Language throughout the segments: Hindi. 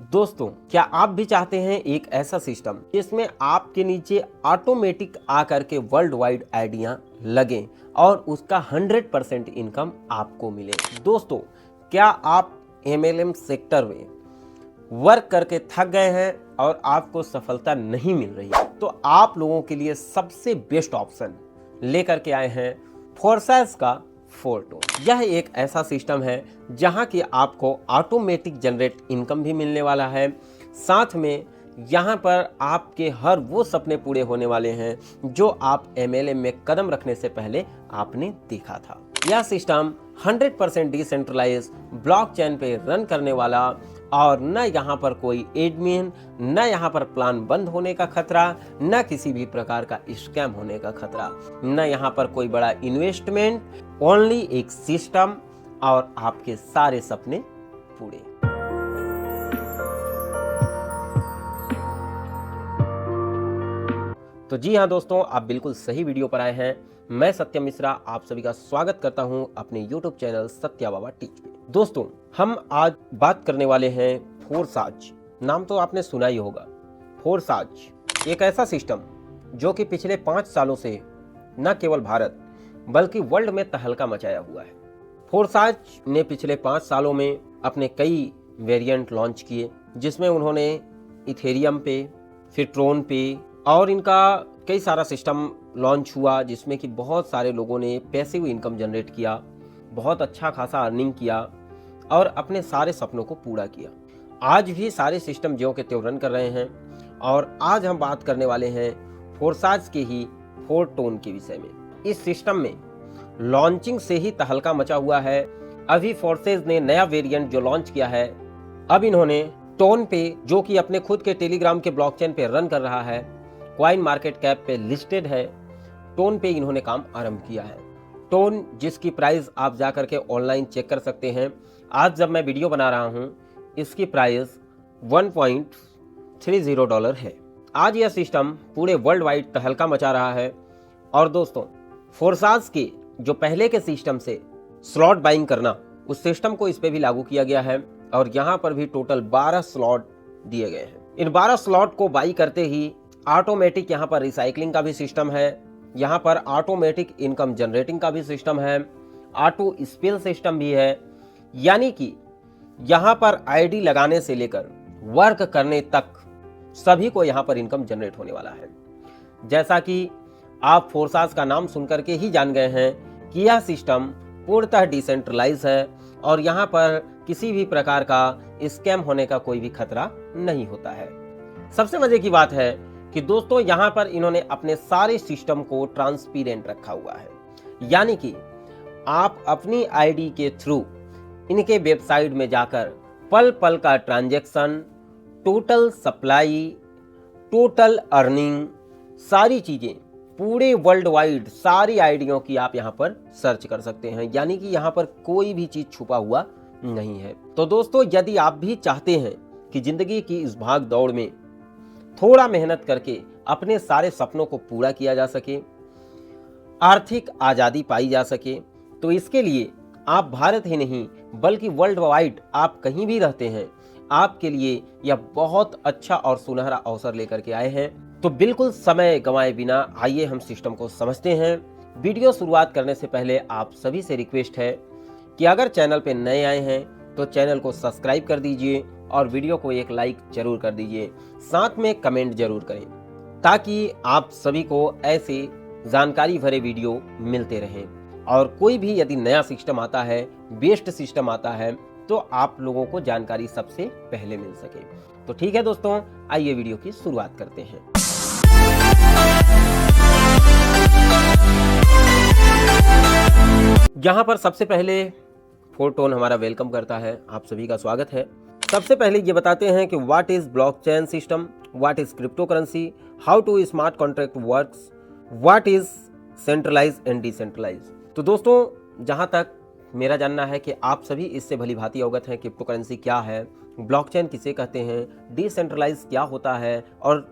दोस्तों, क्या आप भी चाहते हैं एक ऐसा सिस्टम जिसमें आपके नीचे ऑटोमेटिक आकर के वर्ल्ड वाइड आइडिया लगे और उसका 100% इनकम आपको मिले। दोस्तों, क्या आप MLM सेक्टर में वर्क करके थक गए हैं और आपको सफलता नहीं मिल रही है, तो आप लोगों के लिए सबसे बेस्ट ऑप्शन लेकर के आए हैं फोर्साइज का फोरटोन। यह एक ऐसा सिस्टम है जहां कि आपको ऑटोमेटिक जनरेट इनकम भी मिलने वाला है, साथ में यहां पर आपके हर वो सपने पूरे होने वाले हैं जो आप MLM में कदम रखने से पहले आपने देखा था। यह सिस्टम 100% डिसेंट्रलाइज ब्लॉकचेन पे रन करने वाला और न यहाँ पर कोई एडमिन, न यहाँ पर प्लान बंद होने का खतरा, न किसी भी प्रकार का स्कैम होने का खतरा, न यहाँ पर कोई बड़ा इन्वेस्टमेंट, ओनली एक सिस्टम और आपके सारे सपने पूरे। तो जी हाँ दोस्तों, आप बिल्कुल सही वीडियो पर आए हैं। मैं सत्यम मिश्रा आप सभी का स्वागत करता हूं अपने YouTube चैनल सत्या बाबा टीच पे। दोस्तों, हम आज बात करने वाले हैं फोर्साज। नाम तो आपने सुना ही होगा। फोर्साज एक ऐसा सिस्टम जो कि पिछले 5 सालों से न केवल भारत बल्कि वर्ल्ड में तहलका मचाया हुआ है। फोर्साज ने पिछले 5 सालों में अपने कई वेरिएंट लॉन्च किए, जिसमें उन्होंने इथेरियम पे, फिर ट्रोन पे और इनका कई सारा सिस्टम लॉन्च हुआ, जिसमें कि बहुत सारे लोगों ने पैसिव इनकम जनरेट किया, बहुत अच्छा खासा अर्निंग किया और अपने सारे सपनों को पूरा किया। आज भी सारे सिस्टम ज्यों के त्यों रन कर रहे हैं और आज हम बात करने वाले हैं फोर्साज के ही फोरटोन के विषय में। इस सिस्टम में लॉन्चिंग से ही तहलका मचा हुआ है। अभी फोर्सेज ने नया वेरिएंट जो लॉन्च किया है, अब इन्होंने टोन पे, जो कि अपने खुद के टेलीग्राम के ब्लॉकचेन पे रन कर रहा है, कॉइन मार्केट कैप पे लिस्टेड है, टोन पे इन्होंने काम आरंभ किया है। टोन जिसकी प्राइस आप जाकर के ऑनलाइन चेक कर सकते हैं। आज जब मैं वीडियो बना रहा हूं, इसकी प्राइस $1.30 है। आज यह सिस्टम पूरे वर्ल्ड वाइड तहलका मचा रहा है। और दोस्तों, फोर्साज के जो पहले के सिस्टम से स्लॉट बाइंग करना, उस सिस्टम को इस पे भी लागू किया गया है और यहाँ पर भी टोटल 12 स्लॉट दिए गए हैं। इन 12 स्लॉट को बाई करते ही ऑटोमेटिक यहाँ पर रिसाइकलिंग का भी सिस्टम है, यहाँ पर ऑटोमेटिक इनकम जनरेटिंग का भी सिस्टम है, ऑटो स्पिल सिस्टम भी है। यानी कि यहाँ पर आईडी लगाने से लेकर वर्क करने तक सभी को यहाँ पर इनकम जनरेट होने वाला है। जैसा कि आप फोर्साज का नाम सुनकर के ही जान गए हैं कि यह सिस्टम पूर्णतः डिसेंट्रलाइज है और यहाँ पर किसी भी प्रकार का स्कैम होने का कोई भी खतरा नहीं होता है। सबसे मजे की बात है कि दोस्तों, यहाँ पर इन्होंने अपने सारे सिस्टम को ट्रांसपेरेंट रखा हुआ है। यानी कि आप अपनी आईडी के थ्रू इनके वेबसाइट में जाकर पल पल का transaction, total supply, total earning, सारी चीजें पूरे वर्ल्ड वाइड सारी आईडियों की आप यहाँ पर सर्च कर सकते हैं। यानी कि यहाँ पर कोई भी चीज छुपा हुआ नहीं है। तो दोस्तों, यदि आप भी चाहते हैं कि जिंदगी की इस भाग दौड़ में थोड़ा मेहनत करके अपने सारे सपनों को पूरा किया जा सके, आर्थिक आजादी पाई जा सके, तो इसके लिए आप भारत ही नहीं बल्कि वर्ल्ड वाइड आप कहीं भी रहते हैं, आपके लिए यह बहुत अच्छा और सुनहरा अवसर लेकर के आए हैं। तो बिल्कुल समय गंवाए बिना आइए हम सिस्टम को समझते हैं। वीडियो शुरुआत करने से पहले आप सभी से रिक्वेस्ट है कि अगर चैनल पे नए आए हैं तो चैनल को सब्सक्राइब कर दीजिए और वीडियो को एक लाइक जरूर कर दीजिए, साथ में कमेंट जरूर करें ताकि आप सभी को ऐसे जानकारी भरे वीडियो मिलते रहें। और कोई भी यदि नया सिस्टम आता है, बेस्ट सिस्टम आता है, तो आप लोगों को जानकारी सबसे पहले मिल सके। तो ठीक है दोस्तों, आइए वीडियो की शुरुआत करते हैं। यहाँ पर सबसे पहले फोरटोन हमारा वेलकम करता है, आप सभी का स्वागत है। सबसे पहले ये बताते हैं कि what is blockchain system, what is crypto currency, how to smart contract works, what is centralize and decentralize. तो दोस्तों, जहां तक मेरा जानना है कि आप सभी इससे भली भांति अवगत हैं क्रिप्टो करेंसी क्या है, ब्लॉकचेन किसे कहते हैं, डिसेंट्रलाइज क्या होता है और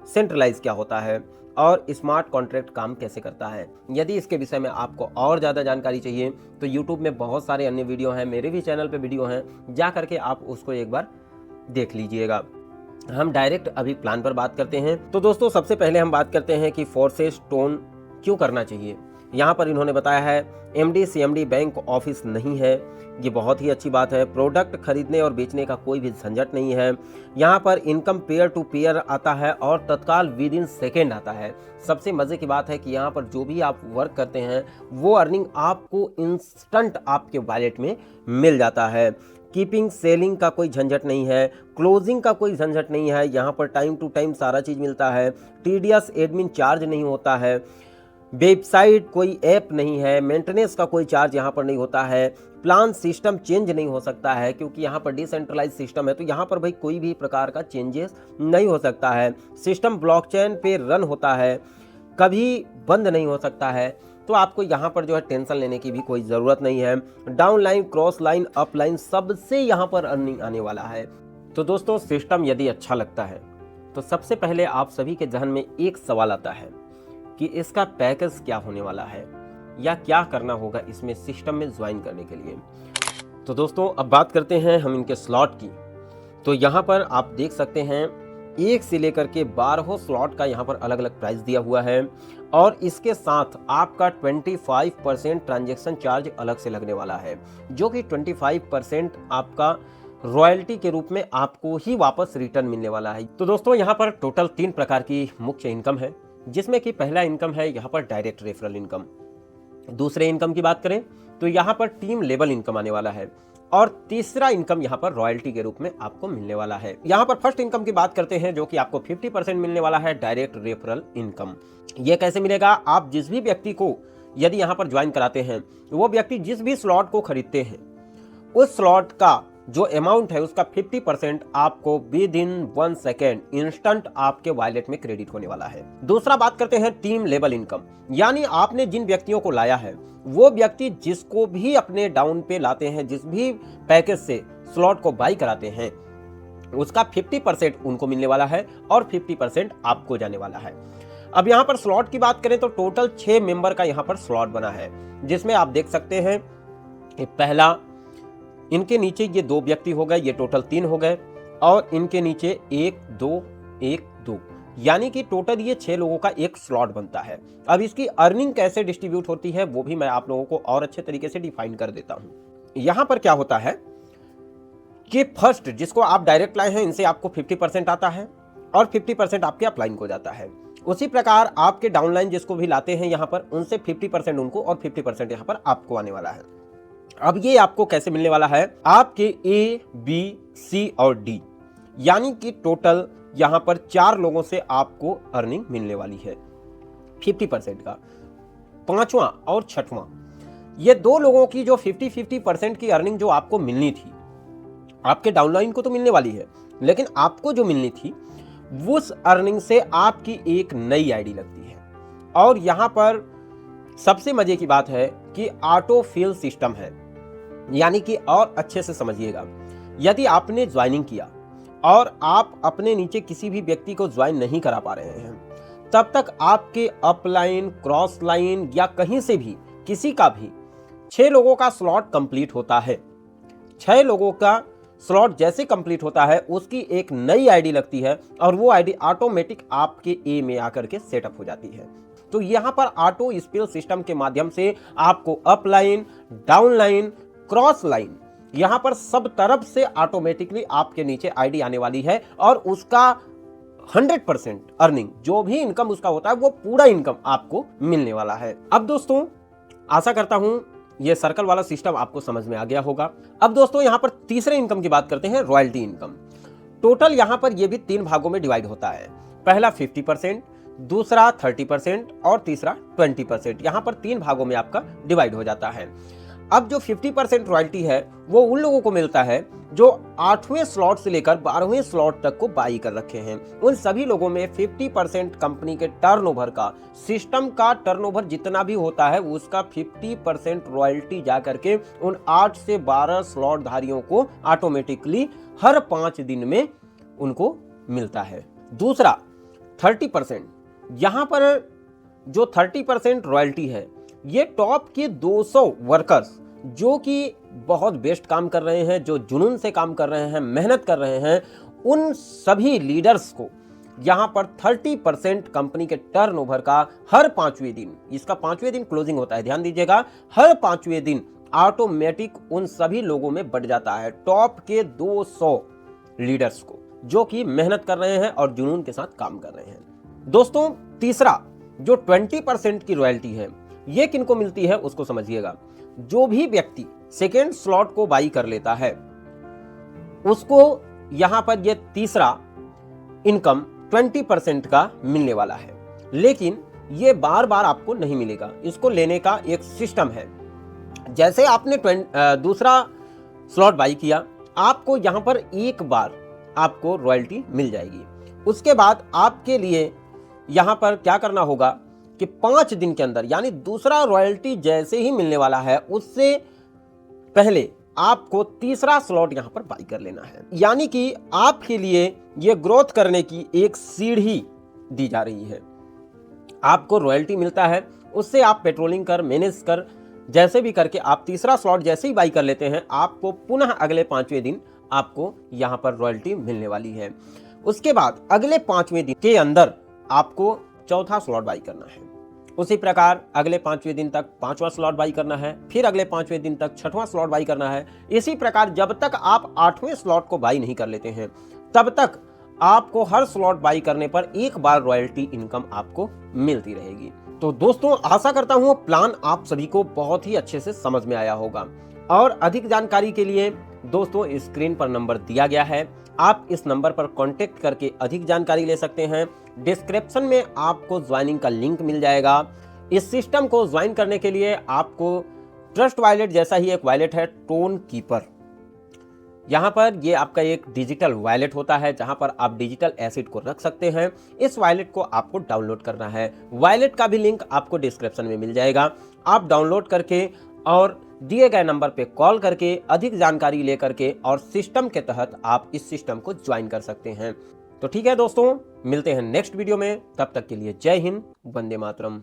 सेंट्रलाइज क्या होता है और स्मार्ट कॉन्ट्रैक्ट काम कैसे करता है। यदि इसके विषय में आपको और ज़्यादा जानकारी चाहिए तो YouTube में बहुत सारे अन्य वीडियो हैं, मेरे भी चैनल पे वीडियो हैं, जा करके आप उसको एक बार देख लीजिएगा। हम डायरेक्ट अभी प्लान पर बात करते हैं। तो दोस्तों सबसे पहले हम बात करते हैं कि फोर्सेस टोन क्यों करना चाहिए। यहाँ पर इन्होंने बताया है एमडी सीएमडी बैंक ऑफिस नहीं है, ये बहुत ही अच्छी बात है। प्रोडक्ट खरीदने और बेचने का कोई भी झंझट नहीं है। यहाँ पर इनकम पेयर टू पेयर आता है और तत्काल विद इन सेकेंड आता है। सबसे मजे की बात है कि यहाँ पर जो भी आप वर्क करते हैं वो अर्निंग आपको इंस्टेंट आपके वॉलेट में मिल जाता है। कीपिंग सेलिंग का कोई झंझट नहीं है, क्लोजिंग का कोई झंझट नहीं है। यहाँ पर टाइम टू टाइम सारा चीज मिलता है। टीडीएस एडमिन चार्ज नहीं होता है। वेबसाइट कोई ऐप नहीं है। मेंटेनेंस का कोई चार्ज यहाँ पर नहीं होता है। प्लान सिस्टम चेंज नहीं हो सकता है क्योंकि यहाँ पर डिसेंट्रलाइज सिस्टम है, तो यहाँ पर भाई कोई भी प्रकार का चेंजेस नहीं हो सकता है। सिस्टम ब्लॉकचेन पे रन होता है, कभी बंद नहीं हो सकता है। तो आपको यहाँ पर जो है टेंशन लेने की भी कोई ज़रूरत नहीं है। Down line, cross line, up line सबसे यहाँ पर अर्निंग आने वाला है। तो दोस्तों सिस्टम यदि अच्छा लगता है तो सबसे पहले आप सभी के जहन में एक सवाल आता है कि इसका पैकेज क्या होने वाला है या क्या करना होगा इसमें सिस्टम में ज्वाइन करने के लिए। तो दोस्तों अब बात करते हैं हम इनके स्लॉट की। तो यहाँ पर आप देख सकते हैं 1 से लेकर के 12 स्लॉट का यहाँ पर अलग अलग प्राइस दिया हुआ है और इसके साथ आपका 25% ट्रांजैक्शन चार्ज अलग से लगने वाला है, जो कि 25% आपका रॉयल्टी के रूप में आपको ही वापस रिटर्न मिलने वाला है। तो दोस्तों यहाँ पर टोटल 3 प्रकार की मुख्य इनकम है, जिसमें कि पहला इनकम है यहाँ पर डायरेक्ट रेफरल इनकम। दूसरे इनकम की बात करें तो यहाँ पर टीम लेवल इनकम आने वाला है और तीसरा इनकम यहाँ पर रॉयल्टी के रूप में आपको मिलने वाला है। यहाँ पर फर्स्ट इनकम की बात करते हैं जो कि आपको 50% मिलने वाला है, डायरेक्ट रेफरल इनकम। ये कैसे मिलेगा? आप जिस भी व्यक्ति को यदि यहाँ पर ज्वाइन कराते हैं, वो व्यक्ति जिस भी स्लॉट को खरीदते हैं उस स्लॉट का जो अमाउंट है उसका 50% आपको विद इन 1 सेकेंड इंस्टेंट आपके वॉलेट में क्रेडिट होने वाला है। दूसरा बात करते हैं टीम लेवल इनकम, यानी आपने जिन व्यक्तियों को लाया है वो व्यक्ति जिसको भी अपने डाउन पे लाते हैं, जिस भी पैकेज से स्लॉट को बाई कराते हैं, उसका 50% उनको मिलने वाला है और 50% आपको जाने वाला है। अब यहाँ पर स्लॉट की बात करें तो टोटल 6 मेंबर का यहाँ पर स्लॉट बना है, जिसमें आप देख सकते हैं पहला, इनके नीचे ये 2 व्यक्ति हो गए, ये टोटल 3 हो गए और इनके नीचे 1 2 1 2, यानी कि टोटल ये 6 लोगों का एक स्लॉट बनता है। अब इसकी अर्निंग कैसे डिस्ट्रीब्यूट होती है वो भी मैं आप लोगों को और अच्छे तरीके से डिफाइन कर देता हूं। यहां पर क्या होता है कि फर्स्ट जिसको आप डायरेक्ट लाए हैं इनसे आपको 50% आता है और 50% आपके अपलाइन को जाता है। उसी प्रकार आपके डाउनलाइन जिसको भी लाते हैं यहाँ पर उनसे 50% उनको और 50% यहाँ पर आपको आने वाला है। अब ये आपको कैसे मिलने वाला है? आपके ए बी सी और डी, यानी कि टोटल यहां पर 4 लोगों से आपको अर्निंग मिलने वाली है 50% का। 5वां और 6वां, ये 2 लोगों की जो 50% की अर्निंग जो आपको मिलनी थी, आपके डाउनलाइन को तो मिलने वाली है, लेकिन आपको जो मिलनी थी उस अर्निंग से आपकी एक नई आईडी लगती है। और यहां पर सबसे मजे की बात है कि ऑटो फिल सिस्टम है, यानी कि और अच्छे से समझिएगा, यदि आपने ज्वाइनिंग किया और आप अपने नीचे किसी भी व्यक्ति को ज्वाइन नहीं करा पा रहे हैं, तब तक आपके अपलाइन, क्रॉस लाइन या कहीं से भी किसी का भी 6 लोगों का स्लॉट कंप्लीट होता है। 6 लोगों का स्लॉट जैसे कंप्लीट होता है उसकी एक नई आईडी लगती है और वो आईडी ऑटोमेटिक आपके ए में आकर के सेटअप हो जाती है। तो यहां पर ऑटो स्पिल सिस्टम के माध्यम से आपको अपलाइन, डाउनलाइन, क्रॉस लाइन, यहां पर सब तरफ से ऑटोमेटिकली आपके नीचे आईडी आने वाली है और उसका 100% अर्निंग, जो भी इनकम उसका होता है वो पूरा इनकम आपको मिलने वाला है। अब दोस्तों आशा करता हूं ये सर्कल वाला सिस्टम आपको समझ में आ गया होगा। अब दोस्तों यहां पर तीसरे इनकम की बात करते हैं, रॉयल्टी इनकम। टोटल यहां पर यह भी 3 भागों में डिवाइड होता है। पहला 50%, दूसरा 30% और तीसरा 20%। यहां पर 3 भागों में आपका डिवाइड हो जाता है। अब जो 50% रॉयल्टी है वो उन लोगों को मिलता है जो 8वें स्लॉट से लेकर 12वें स्लॉट तक को बाई कर रखे हैं। उन सभी लोगों में 50% कंपनी के टर्नओवर का, सिस्टम का टर्नओवर जितना भी होता है उसका 50% रॉयल्टी जाकर के उन 8 से 12 स्लॉट धारियों को ऑटोमेटिकली हर 5 दिन में उनको मिलता है। दूसरा 30%, यहां पर जो 30% रॉयल्टी है ये टॉप के 200 वर्कर्स जो कि बहुत बेस्ट काम कर रहे हैं, जो जुनून से काम कर रहे हैं, मेहनत कर रहे हैं, उन सभी लीडर्स को यहाँ पर 30% कंपनी के टर्नओवर का हर 5वें दिन, इसका 5वें दिन क्लोजिंग होता है, ध्यान दीजिएगा, हर 5वें दिन ऑटोमेटिक उन सभी लोगों में बढ़ जाता है, टॉप के 200 लीडर्स को, जो कि मेहनत कर रहे हैं और जुनून के साथ काम कर रहे हैं। दोस्तों, तीसरा जो 20% की रॉयल्टी है, ये किनको मिलती है उसको समझिएगा। जो भी व्यक्ति सेकेंड स्लॉट को बाई कर लेता है उसको यहां पर ये तीसरा इनकम 20% का मिलने वाला है, लेकिन ये बार बार आपको नहीं मिलेगा। इसको लेने का एक सिस्टम है। जैसे आपने दूसरा स्लॉट बाई किया, आपको यहां पर एक बार आपको रॉयल्टी मिल जाएगी। उसके बाद आपके लिए यहां पर क्या करना होगा कि 5 दिन के अंदर, यानी दूसरा रॉयल्टी जैसे ही मिलने वाला है उससे पहले आपको तीसरा स्लॉट यहां पर बाई कर लेना है। यानी कि आपके लिए यह ग्रोथ करने की एक सीढ़ी दी जा रही है। आपको रॉयल्टी मिलता है, उससे आप पेट्रोलिंग कर, मैनेज कर, जैसे भी करके आप तीसरा स्लॉट जैसे ही बाई कर लेते हैं, आपको पुनः अगले 5वें दिन आपको यहां पर रॉयल्टी मिलने वाली है। उसके बाद अगले 5वें दिन के अंदर आपको चौथा स्लॉट बाई करना है। उसी प्रकार अगले 5वें दिन तक 5वां स्लॉट बाई करना है, फिर अगले 5वें दिन तक 6वां स्लॉट बाई करना है। इसी प्रकार जब तक आप 8वें स्लॉट को बाई नहीं कर लेते हैं, तब तक आपको हर स्लॉट बाई करने पर एक बार रॉयल्टी इनकम आपको मिलती रहेगी। तो दोस्तों, आशा करता हूं प्लान आप सभी को बहुत ही अच्छे से समझ में आया होगा। और अधिक जानकारी के लिए दोस्तों स्क्रीन पर नंबर दिया गया है, आप इस नंबर पर कांटेक्ट करके अधिक जानकारी ले सकते हैं। डिस्क्रिप्शन में आपको ज्वाइनिंग का लिंक मिल जाएगा। इस सिस्टम को ज्वाइन करने के लिए आपको ट्रस्ट वॉलेट जैसा ही एक वॉलेट है, टोन कीपर। यहाँ पर ये आपका एक डिजिटल वॉलेट होता है, जहां पर आप डिजिटल एसेट को रख सकते हैं। इस वॉलेट को आपको डाउनलोड करना है। वॉलेट का भी लिंक आपको डिस्क्रिप्शन में मिल जाएगा। आप डाउनलोड करके और दिए गए नंबर पे कॉल करके अधिक जानकारी लेकर के और सिस्टम के तहत आप इस सिस्टम को ज्वाइन कर सकते हैं। तो ठीक है दोस्तों, मिलते हैं नेक्स्ट वीडियो में। तब तक के लिए जय हिंद, वंदे मातरम।